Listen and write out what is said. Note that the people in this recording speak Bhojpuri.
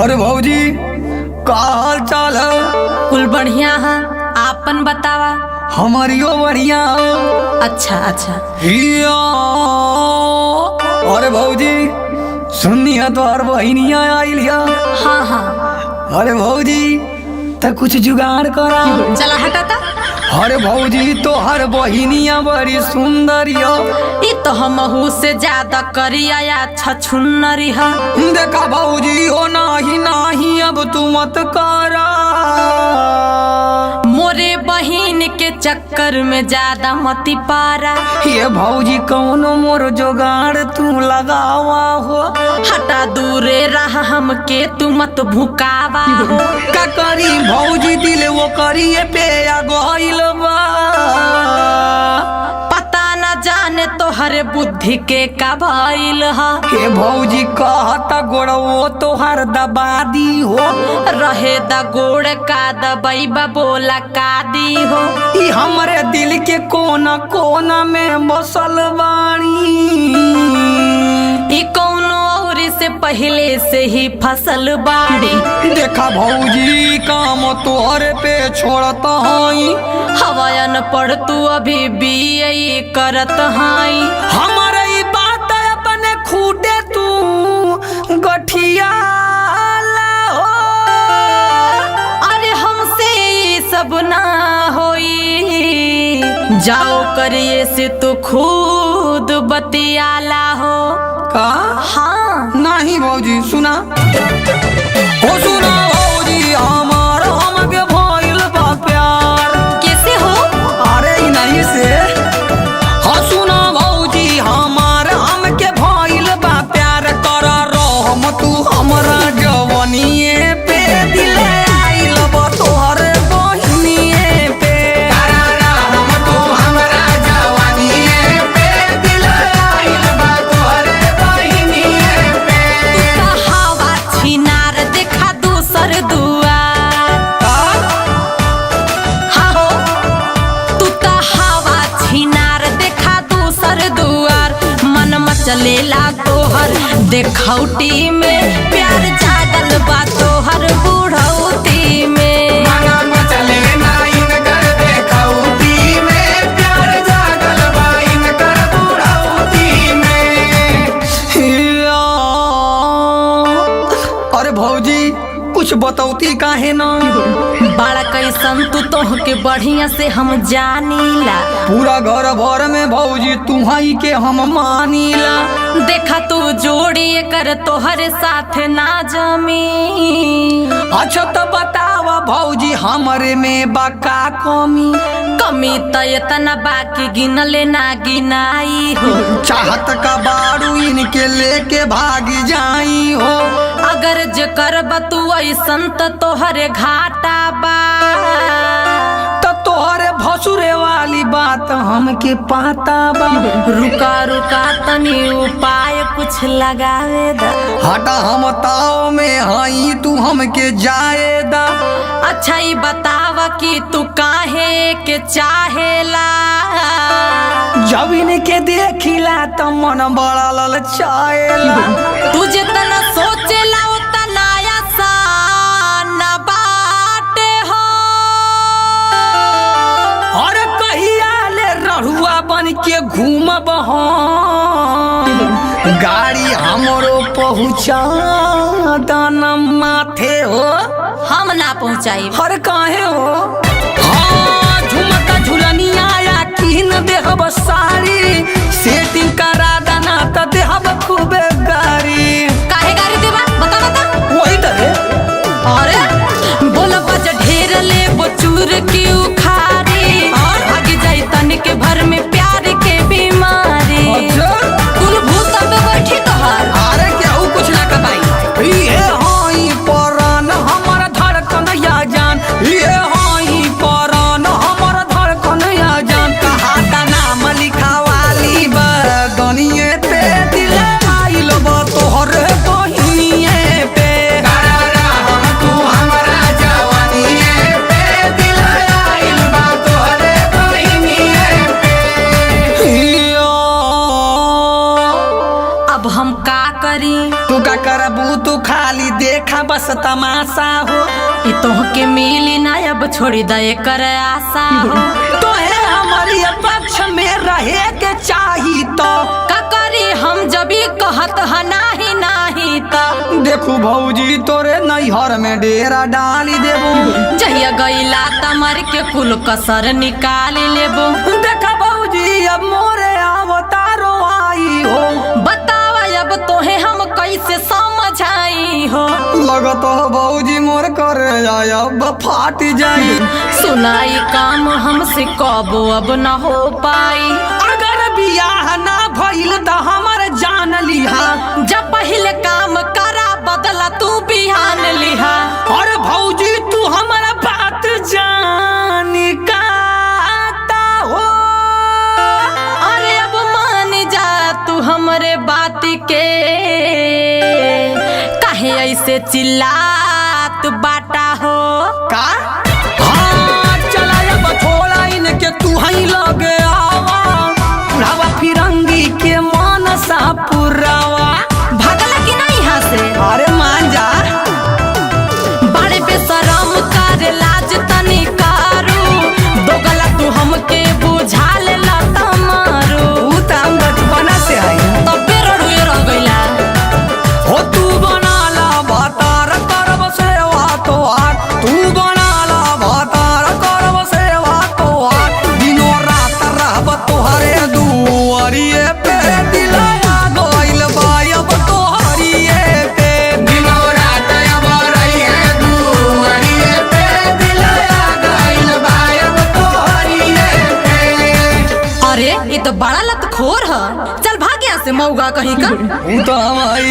अरे भौजी का हाल चाल है? कुल बढ़िया है, आपन बतावा। हमारियो बढ़िया है। अच्छा अच्छा। हिया अरे भौजी सुननी है तो हर बहिनिया आई लिया। हाँ हाँ, अरे भौजी तो कुछ जुगाड़ करा। चला हटाता। अरे भौजी तो हर बहिनिया बड़ी सुंदर यो। ई तो हमहू से ज्यादा करिया या छछुन्नरी है। देखा भौजी हो नाही नाही अब तू मत करा। मोरे बहिन के चक्कर में ज्यादा मती पारा। ये भौजी कौनो मोर जोगाड़ तू लगावा हो। हटा दूरे रहा हमके, तू मत भुकावा हो। का करी भौजी दिल वो करिए पे आ गइल बा। पता न जाने तोहरे बुद्धि के का भइल ह। हे भौजी कहता गोड़वो तोहर दबा दी हो। रहे द गोड़ का दबैबा बोला का दी हो। ई हमरे दिल के कोना कोना में बसल बाणी। ई कौनो और से पहले से ही फसल बाड़ी। देखा भौजी काम तोहरे पे छोड़ता हई। हवायन पढ़ तू अभी बीए करत हाई। हमारे ई बात अपने खूटे तू गठिया हो। अरे हमसे ये सब ना होई। जाओ करिए से तू खुद बतियाला हो। का हाँ नहीं भौजी सुना हो। सुना भौजी हमार हमके भइल बा प्यार। कैसे हो? अरे ई नहीं से हाँ सुना भौजी हमार हमके भइल बा प्यार। कर रहम तू हमरा जवनिए पे दिल आइल बा तोहर बहिनिए पे। कर रहम तू हमरा जवनिए पे दिल आइल बा तोहर बहिनिए पे। तू तो हवा छिनार देखा दूसर दुआर। हाँ हो, तू तो हवा छिनार देखा दूसर दुआर। मन मचलेला तोहर देखौटी में, प्यार जागल बा तोहर बुढ़ौती में। मनम चले ना इनकर देखौती में, प्यार जागल बा इनकर बुढ़ौती में। हिया अरे भौजी कुछ बतौती काहे ना। बड़ा कैसन तू तोहके बढ़िया से हम जानीला। पूरा घर भर में भौजी तुम्हारी के हम मानीला। देखा तू जोड़ी कर तोहरे साथ ना जमी। अच्छा तो बतावा भौजी हमरे में बाका कमी। कमी त इतना बाकी गिनले ना गिनाई हो। चाहत का बारू इनके लेके भागी जाई हो। अगर जे करब तू ऐसन त तोहरे घाटा बा। तो तोहरे भसुरे वाली बात हमके पाता बा। रुका रुका तनी उपाय कुछ लगावे दा। हटा हम ताव में हई तू हमके जाए दा। अच्छा ही बतावा कि तू काहे के चाहेला। जब इनके देखिला तो मन बड़ा ललचाएला। तू जितना सोचेला उतना आसान बाटे हो। और कहिया ले रहुआ बन के घूमब हम। गाड़ी हमरो पहुँचा दाना माथे हो। हम ना पहुँचाई। हर काहे हो। हाँ झुमका झुलनिया या कीन देहब साड़ी। सेटिंग करा दाना त देहब खूबे गाड़ी। काहे गाड़ी देबा बता बता। वही तरह अरे बोल बज ढेर ले बचूर की उखारी। भाग जाई तन के भर में प्यार के बीमारी। कुल भूत पे बैठी तोहार। अरे केहू कुछ ना कबाई। ये हई परान हमर धड़कन या जान। ये हई देखा बस तमाशा हो। ई तोहके मिली ना अब छोड़ी दे कर आशा हो। तोहे हमारी पक्ष में रहे के चाही तो का करी हम जब कहत ह नाही नाही तो देखू भौजी तोरे नैहर में डेरा डाली देबो। जहिया गईला तमर के कुल कसर निकाल लेबो। देखा भौजी अब मोरे अवतारो आई हो। बतावा अब तोहे हम कैसे समझाई हो। लगत हो भौजी मोर करे अब फाट जाई। सुनाई काम हमसे कबो अब न हो पाई। अगर बियाह ना भइल त हमर जान लिहा। जब पहले काम करा बदला तू बिहान लिहा। और भौजी तू हमारा बात जानी काता हो। अरे अब मान जा तू हमरे बात के काहे ऐसे चिल्लात बाटा हो। का हाँ चला अब थोड़ा इनके तू ही लगे आवा। पुरावा फिरंगी के मानसा पुरावा। भगला कि नहीं यहाँ से। अरे मान जा बड़े बेशरम कर लाज तनी करू। दोगला तू हमके बुझा ले लता मारू। तू त हम बचपना से आई तब बेरड़ुए रह गइला। हो। तू बनाला भातार करब सेवा तोहार। तू बनाला भातार करब सेवा तोहार। दिनो रात रहब तोहरे दुआरिये पे। दिलया गइल बायब तोहरिये पे। दिनो रात अब रहिए दुआरिये पे। दिलया गइल बायब तोहरिये पे। अरे ये तो बड़ा लतखोर है। चल भाग यहाँ से मऊगा कहीं का। तू तो हमारी